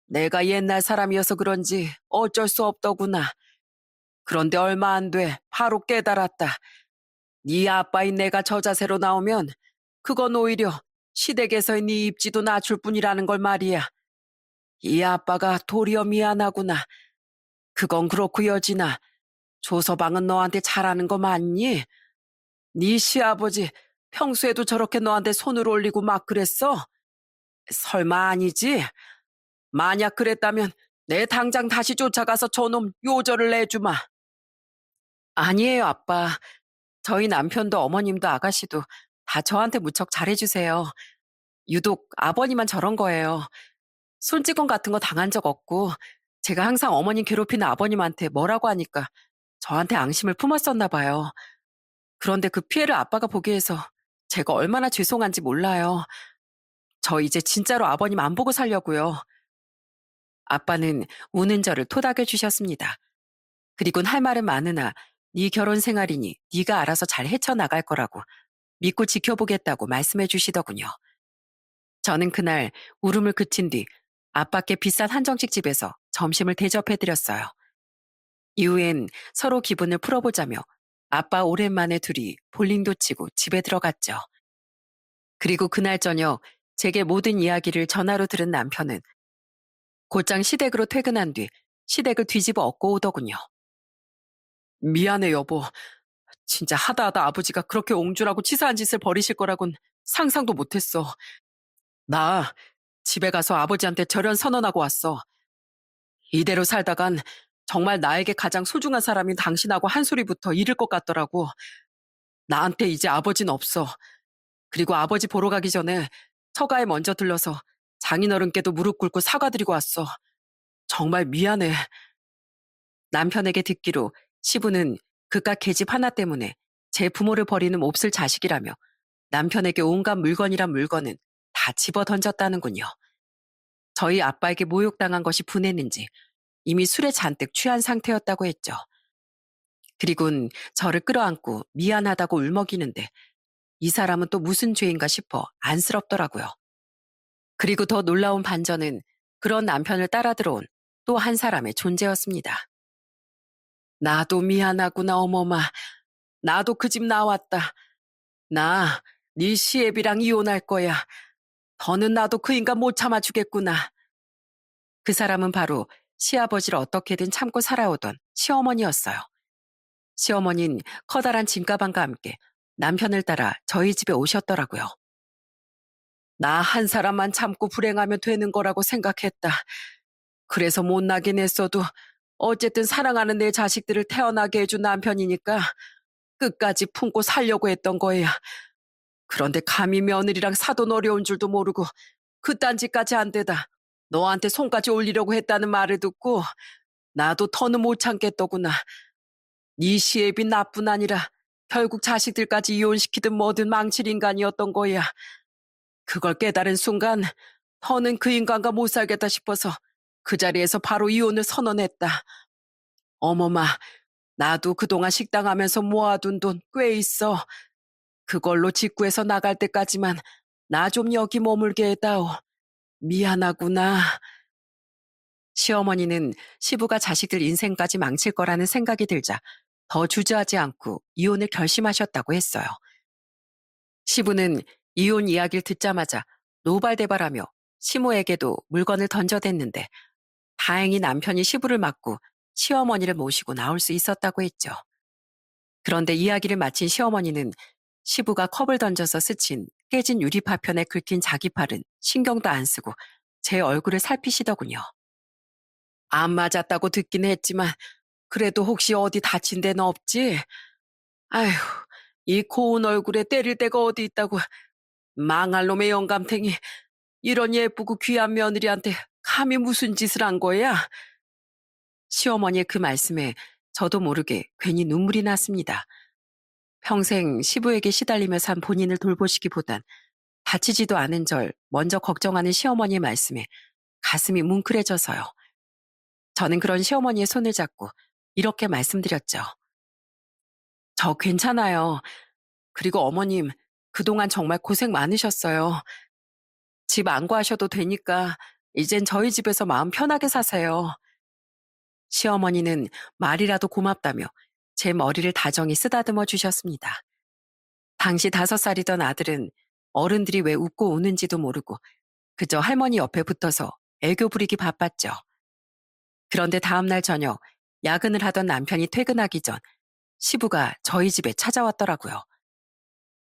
내가 옛날 사람이어서 그런지 어쩔 수 없더구나. 그런데 얼마 안 돼 바로 깨달았다. 네 아빠인 내가 저 자세로 나오면 그건 오히려 시댁에서의 네 입지도 낮출 뿐이라는 걸 말이야. 이 아빠가 도리어 미안하구나. 그건 그렇고 여진아. 조서방은 너한테 잘하는 거 맞니? 네 시아버지 평소에도 저렇게 너한테 손을 올리고 막 그랬어? 설마 아니지? 만약 그랬다면 내 당장 다시 쫓아가서 저놈 요절을 내주마. 아니에요, 아빠. 저희 남편도 어머님도 아가씨도 다 저한테 무척 잘해주세요. 유독 아버님만 저런 거예요. 손찌검 같은 거 당한 적 없고 제가 항상 어머님 괴롭히는 아버님한테 뭐라고 하니까 저한테 앙심을 품었었나 봐요. 그런데 그 피해를 아빠가 보게 해서 제가 얼마나 죄송한지 몰라요. 저 이제 진짜로 아버님 안 보고 살려고요. 아빠는 우는 저를 토닥여 주셨습니다. 그리곤 할 말은 많으나 네 결혼 생활이니 네가 알아서 잘 헤쳐나갈 거라고 믿고 지켜보겠다고 말씀해 주시더군요. 저는 그날 울음을 그친 뒤 아빠께 비싼 한정식 집에서 점심을 대접해드렸어요. 이후엔 서로 기분을 풀어보자며 아빠 오랜만에 둘이 볼링도 치고 집에 들어갔죠. 그리고 그날 저녁 제게 모든 이야기를 전화로 들은 남편은 곧장 시댁으로 퇴근한 뒤 시댁을 뒤집어 엎고 오더군요. 미안해 여보. 진짜 하다 아버지가 그렇게 옹졸하고 치사한 짓을 벌이실 거라곤 상상도 못했어. 나 집에 가서 아버지한테 절연 선언하고 왔어. 이대로 살다간 정말 나에게 가장 소중한 사람인 당신하고 한 소리부터 잃을 것 같더라고. 나한테 이제 아버지는 없어. 그리고 아버지 보러 가기 전에 처가에 먼저 들러서 장인어른께도 무릎 꿇고 사과드리고 왔어. 정말 미안해. 남편에게 듣기로 시부는 그깟 계집 하나 때문에 제 부모를 버리는 몹쓸 자식이라며 남편에게 온갖 물건이란 물건은 다 집어 던졌다는군요. 저희 아빠에게 모욕당한 것이 분했는지 이미 술에 잔뜩 취한 상태였다고 했죠. 그리곤 저를 끌어안고 미안하다고 울먹이는데 이 사람은 또 무슨 죄인가 싶어 안쓰럽더라고요. 그리고 더 놀라운 반전은 그런 남편을 따라 들어온 또 한 사람의 존재였습니다. 나도 미안하구나, 어머마. 나도 그 집 나왔다. 나, 네 시애비랑 이혼할 거야. 더는 나도 그 인간 못 참아주겠구나. 그 사람은 바로 시아버지를 어떻게든 참고 살아오던 시어머니였어요. 시어머니는 커다란 짐가방과 함께 남편을 따라 저희 집에 오셨더라고요. 나 한 사람만 참고 불행하면 되는 거라고 생각했다. 그래서 못나긴 했어도 어쨌든 사랑하는 내 자식들을 태어나게 해준 남편이니까 끝까지 품고 살려고 했던 거야. 그런데 감히 며느리랑 사돈 어려운 줄도 모르고 그딴 짓까지 안 되다 너한테 손까지 올리려고 했다는 말을 듣고 나도 더는 못 참겠더구나. 네 시애비 나뿐 아니라 결국 자식들까지 이혼시키든 뭐든 망칠 인간이었던 거야. 그걸 깨달은 순간 더는 그 인간과 못 살겠다 싶어서 그 자리에서 바로 이혼을 선언했다. 어머마, 나도 그동안 식당 하면서 모아둔 돈 꽤 있어. 그걸로 직구해서 나갈 때까지만 나 좀 여기 머물게 해다오. 미안하구나. 시어머니는 시부가 자식들 인생까지 망칠 거라는 생각이 들자 더 주저하지 않고 이혼을 결심하셨다고 했어요. 시부는 이혼 이야기를 듣자마자 노발대발하며 시모에게도 물건을 던져댔는데 다행히 남편이 시부를 막고 시어머니를 모시고 나올 수 있었다고 했죠. 그런데 이야기를 마친 시어머니는 시부가 컵을 던져서 스친 깨진 유리파편에 긁힌 자기 팔은 신경도 안 쓰고 제 얼굴을 살피시더군요. 안 맞았다고 듣긴 했지만 그래도 혹시 어디 다친 데는 없지? 아휴, 이 고운 얼굴에 때릴 데가 어디 있다고. 망할 놈의 영감탱이. 이런 예쁘고 귀한 며느리한테 감히 무슨 짓을 한 거야? 시어머니의 그 말씀에 저도 모르게 괜히 눈물이 났습니다. 평생 시부에게 시달리며 산 본인을 돌보시기보단 다치지도 않은 절 먼저 걱정하는 시어머니의 말씀에 가슴이 뭉클해져서요. 저는 그런 시어머니의 손을 잡고 이렇게 말씀드렸죠. 저 괜찮아요. 그리고 어머님, 그동안 정말 고생 많으셨어요. 집 안 구하셔도 되니까 이젠 저희 집에서 마음 편하게 사세요. 시어머니는 말이라도 고맙다며 제 머리를 다정히 쓰다듬어 주셨습니다. 당시 5살이던 아들은 어른들이 왜 웃고 우는지도 모르고 그저 할머니 옆에 붙어서 애교 부리기 바빴죠. 그런데 다음날 저녁 야근을 하던 남편이 퇴근하기 전 시부가 저희 집에 찾아왔더라고요.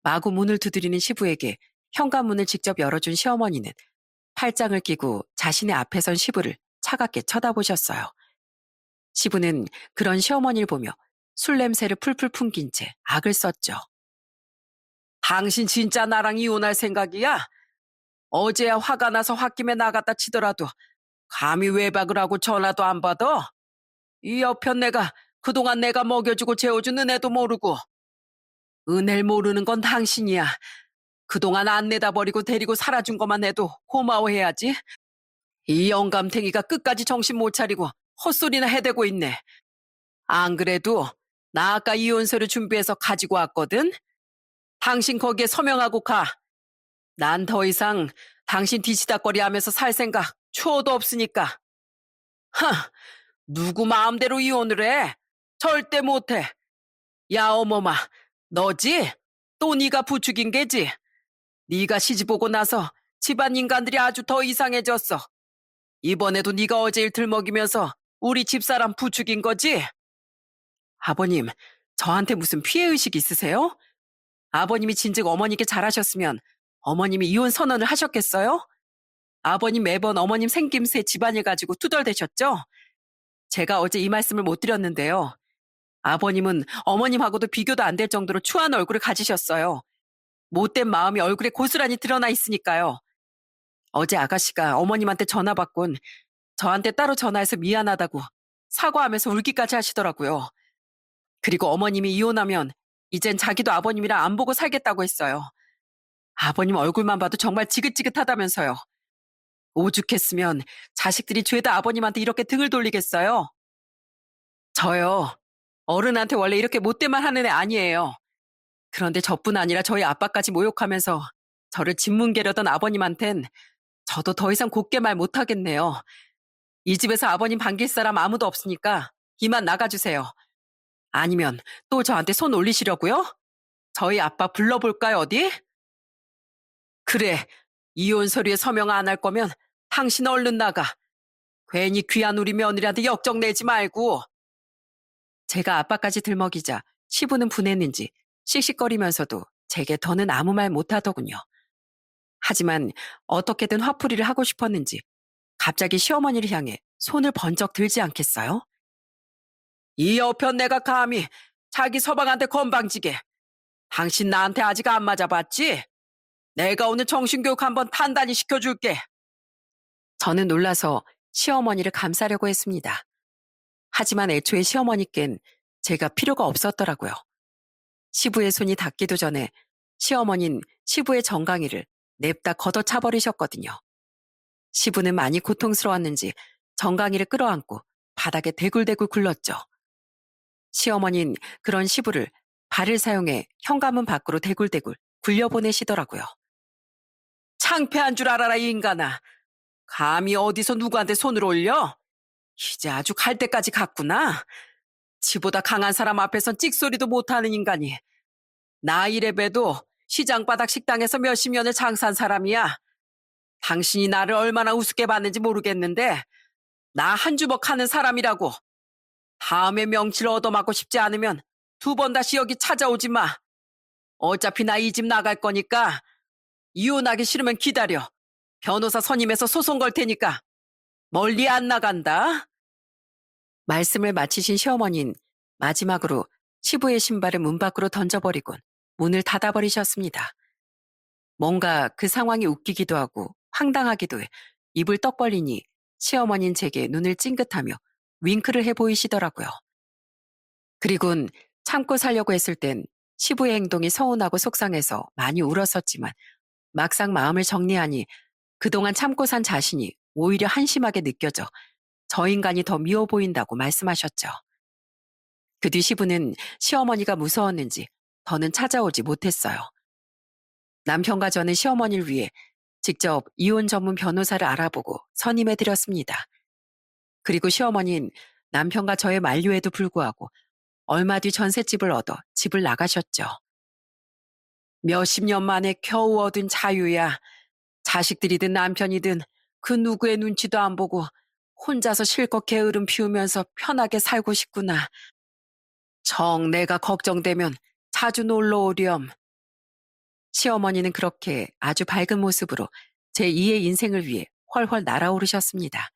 마구 문을 두드리는 시부에게 현관문을 직접 열어준 시어머니는 팔짱을 끼고 자신의 앞에 선 시부를 차갑게 쳐다보셨어요. 시부는 그런 시어머니를 보며 술 냄새를 풀풀 풍긴 채 악을 썼죠. 당신 진짜 나랑 이혼할 생각이야? 어제야 화가 나서 홧김에 나갔다 치더라도 감히 외박을 하고 전화도 안 받아? 이 여편 내가 그동안 내가 먹여주고 재워준 은혜도 모르고. 은혜를 모르는 건 당신이야. 그동안 안 내다버리고 데리고 살아준 것만 해도 고마워해야지. 이 영감탱이가 끝까지 정신 못 차리고 헛소리나 해대고 있네. 안 그래도 나 아까 이혼서를 준비해서 가지고 왔거든. 당신 거기에 서명하고 가. 난 더 이상 당신 뒤치다거리 하면서 살 생각 추호도 없으니까. 하, 누구 마음대로 이혼을 해? 절대 못해. 야 어머마, 너지? 또 네가 부추긴 게지? 네가 시집 오고 나서 집안 인간들이 아주 더 이상해졌어. 이번에도 네가 어제 일 들먹이면서 우리 집사람 부추긴 거지? 아버님, 저한테 무슨 피해의식 있으세요? 아버님이 진즉 어머니께 잘하셨으면 어머님이 이혼 선언을 하셨겠어요? 아버님 매번 어머님 생김새 집안일 가지고 투덜대셨죠? 제가 어제 이 말씀을 못 드렸는데요. 아버님은 어머님하고도 비교도 안 될 정도로 추한 얼굴을 가지셨어요. 못된 마음이 얼굴에 고스란히 드러나 있으니까요. 어제 아가씨가 어머님한테 전화 받곤 저한테 따로 전화해서 미안하다고 사과하면서 울기까지 하시더라고요. 그리고 어머님이 이혼하면 이젠 자기도 아버님이랑 안 보고 살겠다고 했어요. 아버님 얼굴만 봐도 정말 지긋지긋하다면서요. 오죽했으면 자식들이 죄다 아버님한테 이렇게 등을 돌리겠어요. 저요. 어른한테 원래 이렇게 못된 말 하는 애 아니에요. 그런데 저뿐 아니라 저희 아빠까지 모욕하면서 저를 짓뭉개려던 아버님한텐 저도 더 이상 곱게 말 못하겠네요. 이 집에서 아버님 반길 사람 아무도 없으니까 이만 나가주세요. 아니면 또 저한테 손 올리시려고요? 저희 아빠 불러볼까요, 어디? 그래, 이혼 서류에 서명 안 할 거면 당신 얼른 나가. 괜히 귀한 우리 며느리한테 역정 내지 말고. 제가 아빠까지 들먹이자 시부는 분했는지 씩씩거리면서도 제게 더는 아무 말 못하더군요. 하지만 어떻게든 화풀이를 하고 싶었는지 갑자기 시어머니를 향해 손을 번쩍 들지 않겠어요? 이 여편 내가 감히 자기 서방한테 건방지게. 당신 나한테 아직 안 맞아봤지? 내가 오늘 정신교육 한번 단단히 시켜줄게. 저는 놀라서 시어머니를 감싸려고 했습니다. 하지만 애초에 시어머니께는 제가 필요가 없었더라고요. 시부의 손이 닿기도 전에 시어머니는 시부의 정강이를 냅다 걷어차버리셨거든요. 시부는 많이 고통스러웠는지 정강이를 끌어안고 바닥에 대굴대굴 굴렀죠. 시어머니는 그런 시부를 발을 사용해 현관문 밖으로 대굴대굴 굴려보내시더라고요. 창피한 줄 알아라, 이 인간아. 감히 어디서 누구한테 손을 올려? 이제 아주 갈 때까지 갔구나. 지보다 강한 사람 앞에선 찍소리도 못하는 인간이. 나 이래봬도 시장 바닥 식당에서 몇십 년을 장사한 사람이야. 당신이 나를 얼마나 우습게 봤는지 모르겠는데 나 한 주먹 하는 사람이라고. 다음에 명치를 얻어맞고 싶지 않으면 두 번 다시 여기 찾아오지 마. 어차피 나 이 집 나갈 거니까 이혼하기 싫으면 기다려. 변호사 선임해서 소송 걸 테니까 멀리 안 나간다. 말씀을 마치신 시어머니는 마지막으로 시부의 신발을 문 밖으로 던져버리곤 문을 닫아버리셨습니다. 뭔가 그 상황이 웃기기도 하고 황당하기도 해 입을 떡 벌리니 시어머니는 제게 눈을 찡긋하며 윙크를 해 보이시더라고요. 그리곤 참고 살려고 했을 땐 시부의 행동이 서운하고 속상해서 많이 울었었지만 막상 마음을 정리하니 그동안 참고 산 자신이 오히려 한심하게 느껴져 저 인간이 더 미워 보인다고 말씀하셨죠. 그 뒤 시부는 시어머니가 무서웠는지 더는 찾아오지 못했어요. 남편과 저는 시어머니를 위해 직접 이혼 전문 변호사를 알아보고 선임해드렸습니다. 그리고 시어머니는 남편과 저의 만류에도 불구하고 얼마 뒤 전셋집을 얻어 집을 나가셨죠. 몇십 년 만에 겨우 얻은 자유야. 자식들이든 남편이든 그 누구의 눈치도 안 보고 혼자서 실컷 게으름 피우면서 편하게 살고 싶구나. 정 내가 걱정되면 자주 놀러 오렴. 시어머니는 그렇게 아주 밝은 모습으로 제2의 인생을 위해 훨훨 날아오르셨습니다.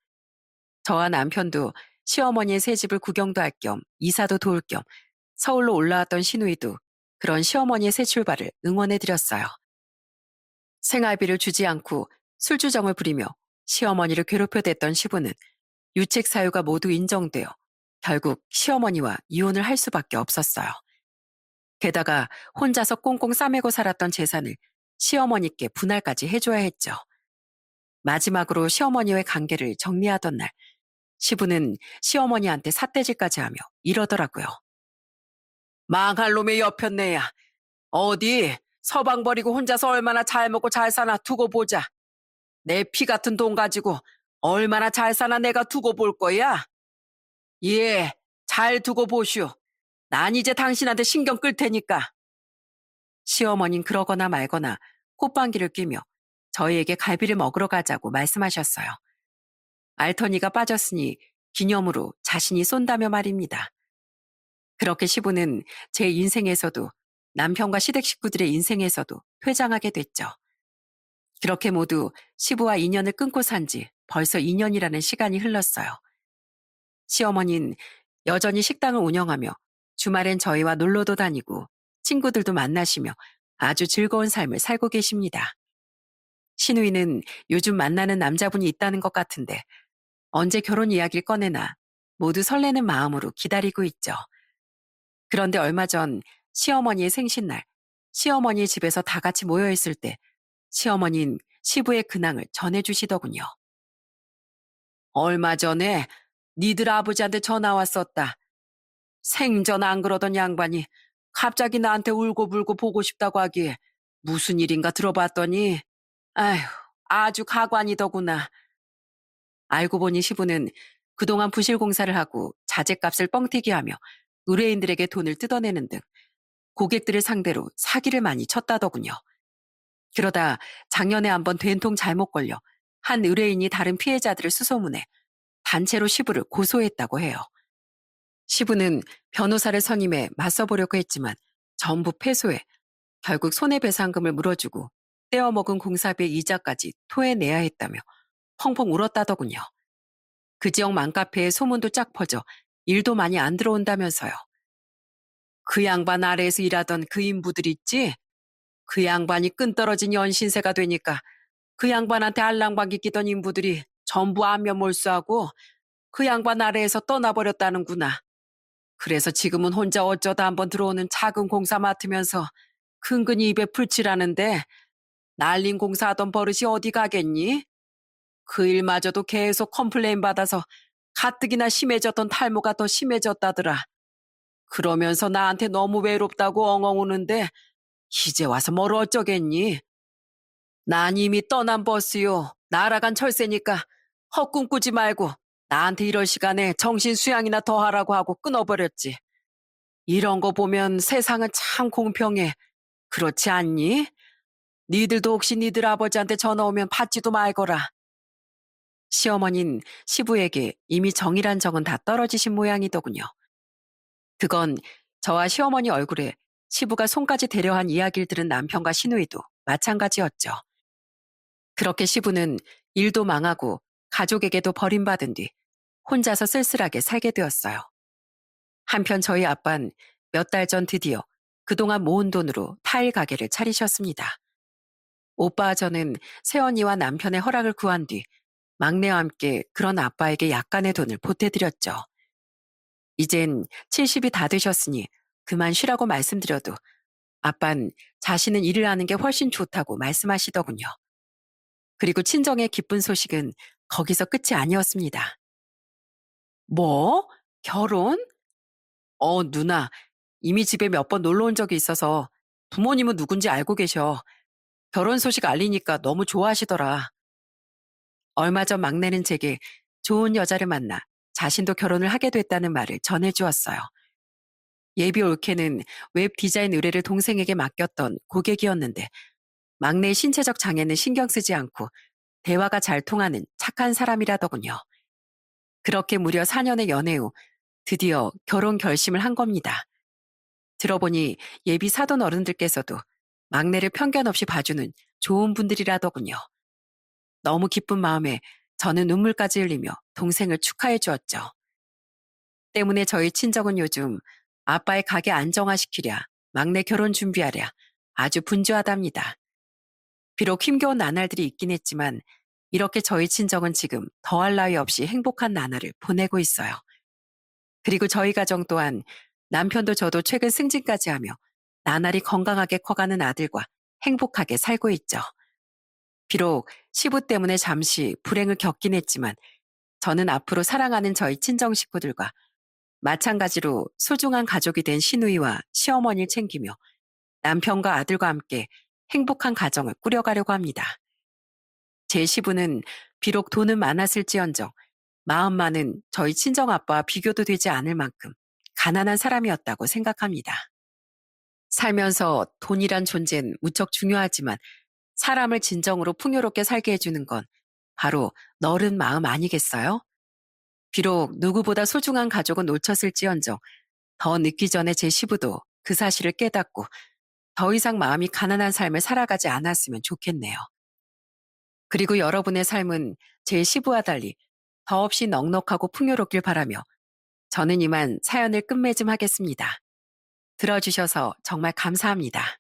저와 남편도 시어머니의 새 집을 구경도 할 겸 이사도 도울 겸 서울로 올라왔던 시누이도 그런 시어머니의 새 출발을 응원해드렸어요. 생활비를 주지 않고 술주정을 부리며 시어머니를 괴롭혀댔던 시부는 유책 사유가 모두 인정되어 결국 시어머니와 이혼을 할 수밖에 없었어요. 게다가 혼자서 꽁꽁 싸매고 살았던 재산을 시어머니께 분할까지 해줘야 했죠. 마지막으로 시어머니와의 관계를 정리하던 날 시부는 시어머니한테 삿대질까지 하며 이러더라고요. 망할 놈의 여편네야. 어디 서방 버리고 혼자서 얼마나 잘 먹고 잘 사나 두고 보자. 내 피 같은 돈 가지고 얼마나 잘 사나 내가 두고 볼 거야. 예, 잘 두고 보시오. 난 이제 당신한테 신경 끌 테니까. 시어머니는 그러거나 말거나 콧방귀를 뀌며 저희에게 갈비를 먹으러 가자고 말씀하셨어요. 알터니가 빠졌으니 기념으로 자신이 쏜다며 말입니다. 그렇게 시부는 제 인생에서도 남편과 시댁 식구들의 인생에서도 퇴장하게 됐죠. 그렇게 모두 시부와 인연을 끊고 산 지 벌써 2년이라는 시간이 흘렀어요. 시어머니는 여전히 식당을 운영하며 주말엔 저희와 놀러도 다니고 친구들도 만나시며 아주 즐거운 삶을 살고 계십니다. 시누이는 요즘 만나는 남자분이 있다는 것 같은데 언제 결혼 이야기를 꺼내나 모두 설레는 마음으로 기다리고 있죠. 그런데 얼마 전 시어머니의 생신날, 시어머니의 집에서 다 같이 모여있을 때 시어머니는 시부의 근황을 전해주시더군요. 얼마 전에 니들 아버지한테 전화 왔었다. 생전 안 그러던 양반이 갑자기 나한테 울고불고 보고 싶다고 하기에 무슨 일인가 들어봤더니 아휴, 아주 가관이더구나. 알고 보니 시부는 그동안 부실 공사를 하고 자재값을 뻥튀기 하며 의뢰인들에게 돈을 뜯어내는 등 고객들을 상대로 사기를 많이 쳤다더군요. 그러다 작년에 한번 된통 잘못 걸려 한 의뢰인이 다른 피해자들을 수소문해 단체로 시부를 고소했다고 해요. 시부는 변호사를 선임해 맞서보려고 했지만 전부 패소해 결국 손해배상금을 물어주고 떼어먹은 공사비의 이자까지 토해내야 했다며 펑펑 울었다더군요. 그 지역 맘카페에 소문도 쫙 퍼져 일도 많이 안 들어온다면서요. 그 양반 아래에서 일하던 그 인부들 있지? 그 양반이 끈떨어진 연신세가 되니까 그 양반한테 알랑방귀 끼던 인부들이 전부 안면몰수하고 그 양반 아래에서 떠나버렸다는구나. 그래서 지금은 혼자 어쩌다 한번 들어오는 작은 공사 맡으면서 근근히 입에 풀칠하는데 날린 공사하던 버릇이 어디 가겠니? 그 일마저도 계속 컴플레인 받아서 가뜩이나 심해졌던 탈모가 더 심해졌다더라. 그러면서 나한테 너무 외롭다고 엉엉 우는데 이제 와서 뭘 어쩌겠니? 난 이미 떠난 버스요. 날아간 철새니까 헛꿈꾸지 말고 나한테 이럴 시간에 정신 수양이나 더 하라고 하고 끊어버렸지. 이런 거 보면 세상은 참 공평해. 그렇지 않니? 니들도 혹시 니들 아버지한테 전화 오면 받지도 말거라. 시어머니는 시부에게 이미 정이란 정은 다 떨어지신 모양이더군요. 그건 저와 시어머니 얼굴에 시부가 손까지 대려한 이야기를 들은 남편과 시누이도 마찬가지였죠. 그렇게 시부는 일도 망하고 가족에게도 버림받은 뒤 혼자서 쓸쓸하게 살게 되었어요. 한편 저희 아빠는 몇 달 전 드디어 그동안 모은 돈으로 타일 가게를 차리셨습니다. 오빠와 저는 새언니와 남편의 허락을 구한 뒤 막내와 함께 그런 아빠에게 약간의 돈을 보태드렸죠. 이젠 70이 다 되셨으니 그만 쉬라고 말씀드려도 아빤 자신은 일을 하는 게 훨씬 좋다고 말씀하시더군요. 그리고 친정의 기쁜 소식은 거기서 끝이 아니었습니다. 뭐? 결혼? 누나. 이미 집에 몇 번 놀러 온 적이 있어서 부모님은 누군지 알고 계셔. 결혼 소식 알리니까 너무 좋아하시더라. 얼마 전 막내는 제게 좋은 여자를 만나 자신도 결혼을 하게 됐다는 말을 전해주었어요. 예비 올케는 웹 디자인 의뢰를 동생에게 맡겼던 고객이었는데 막내의 신체적 장애는 신경 쓰지 않고 대화가 잘 통하는 착한 사람이라더군요. 그렇게 무려 4년의 연애 후 드디어 결혼 결심을 한 겁니다. 들어보니 예비 사돈 어른들께서도 막내를 편견 없이 봐주는 좋은 분들이라더군요. 너무 기쁜 마음에 저는 눈물까지 흘리며 동생을 축하해 주었죠. 때문에 저희 친정은 요즘 아빠의 가게 안정화시키랴, 막내 결혼 준비하랴 아주 분주하답니다. 비록 힘겨운 나날들이 있긴 했지만 이렇게 저희 친정은 지금 더할 나위 없이 행복한 나날을 보내고 있어요. 그리고 저희 가정 또한 남편도 저도 최근 승진까지 하며 나날이 건강하게 커가는 아들과 행복하게 살고 있죠. 비록 시부 때문에 잠시 불행을 겪긴 했지만 저는 앞으로 사랑하는 저희 친정 식구들과 마찬가지로 소중한 가족이 된 시누이와 시어머니를 챙기며 남편과 아들과 함께 행복한 가정을 꾸려가려고 합니다. 제 시부는 비록 돈은 많았을지언정 마음만은 저희 친정아빠와 비교도 되지 않을 만큼 가난한 사람이었다고 생각합니다. 살면서 돈이란 존재는 무척 중요하지만 사람을 진정으로 풍요롭게 살게 해주는 건 바로 너른 마음 아니겠어요? 비록 누구보다 소중한 가족은 놓쳤을지언정 더 늦기 전에 제 시부도 그 사실을 깨닫고 더 이상 마음이 가난한 삶을 살아가지 않았으면 좋겠네요. 그리고 여러분의 삶은 제 시부와 달리 더없이 넉넉하고 풍요롭길 바라며 저는 이만 사연을 끝맺음 하겠습니다. 들어주셔서 정말 감사합니다.